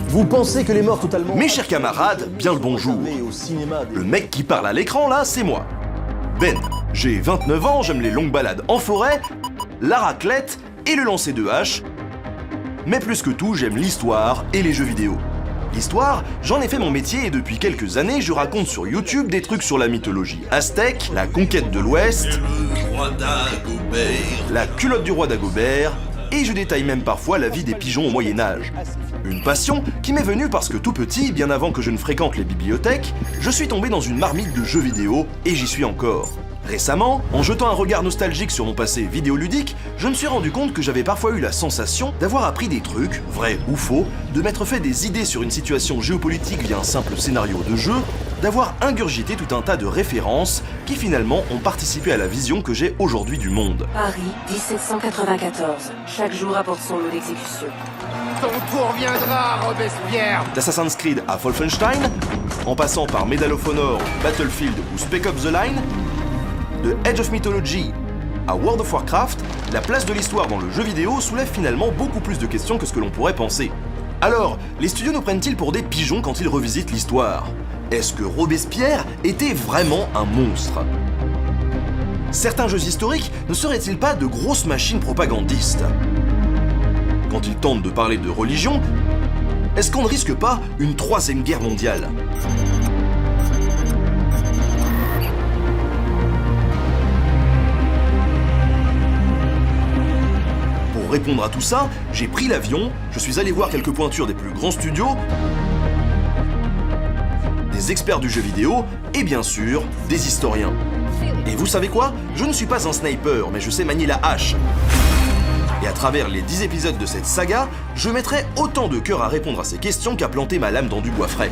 Vous pensez que les morts totalement... Mes chers camarades, bien le bonjour. Le mec qui parle à l'écran là, c'est moi. Ben, j'ai 29 ans, j'aime les longues balades en forêt, la raclette et le lancer de hache. Mais plus que tout, j'aime l'histoire et les jeux vidéo. L'histoire, j'en ai fait mon métier et depuis quelques années, je raconte sur YouTube des trucs sur la mythologie aztèque, la conquête de l'Ouest, la culotte du roi Dagobert, et je détaille même parfois la vie des pigeons au Moyen-Âge. Une passion qui m'est venue parce que tout petit, bien avant que je ne fréquente les bibliothèques, je suis tombé dans une marmite de jeux vidéo et j'y suis encore. Récemment, en jetant un regard nostalgique sur mon passé vidéoludique, je me suis rendu compte que j'avais parfois eu la sensation d'avoir appris des trucs, vrais ou faux, de m'être fait des idées sur une situation géopolitique via un simple scénario de jeu, d'avoir ingurgité tout un tas de références qui finalement ont participé à la vision que j'ai aujourd'hui du monde. Paris, 1794. Chaque jour apporte son lot d'exécution. Ton tour viendra, Robespierre! D'Assassin's Creed à Wolfenstein, en passant par Medal of Honor, Battlefield ou Spec Ops The Line, de Age of Mythology à World of Warcraft, la place de l'histoire dans le jeu vidéo soulève finalement beaucoup plus de questions que ce que l'on pourrait penser. Alors, les studios nous prennent-ils pour des pigeons quand ils revisitent l'histoire? Est-ce que Robespierre était vraiment un monstre? Certains jeux historiques ne seraient-ils pas de grosses machines propagandistes? Quand ils tentent de parler de religion, est-ce qu'on ne risque pas une troisième guerre mondiale? Pour répondre à tout ça, j'ai pris l'avion, je suis allé voir quelques pointures des plus grands studios, des experts du jeu vidéo et bien sûr, des historiens. Et vous savez quoi? Je ne suis pas un sniper, mais je sais manier la hache. Et à travers les 10 épisodes de cette saga, je mettrai autant de cœur à répondre à ces questions qu'à planter ma lame dans du bois frais.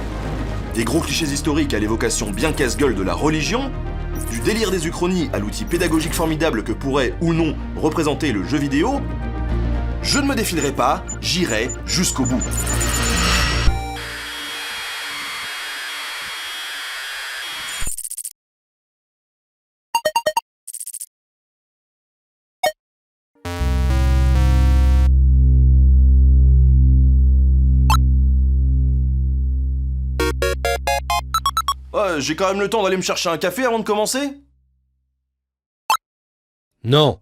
Des gros clichés historiques à l'évocation bien casse-gueule de la religion, du délire des uchronies à l'outil pédagogique formidable que pourrait ou non représenter le jeu vidéo, je ne me défilerai pas, j'irai jusqu'au bout. J'ai quand même le temps d'aller me chercher un café avant de commencer? Non.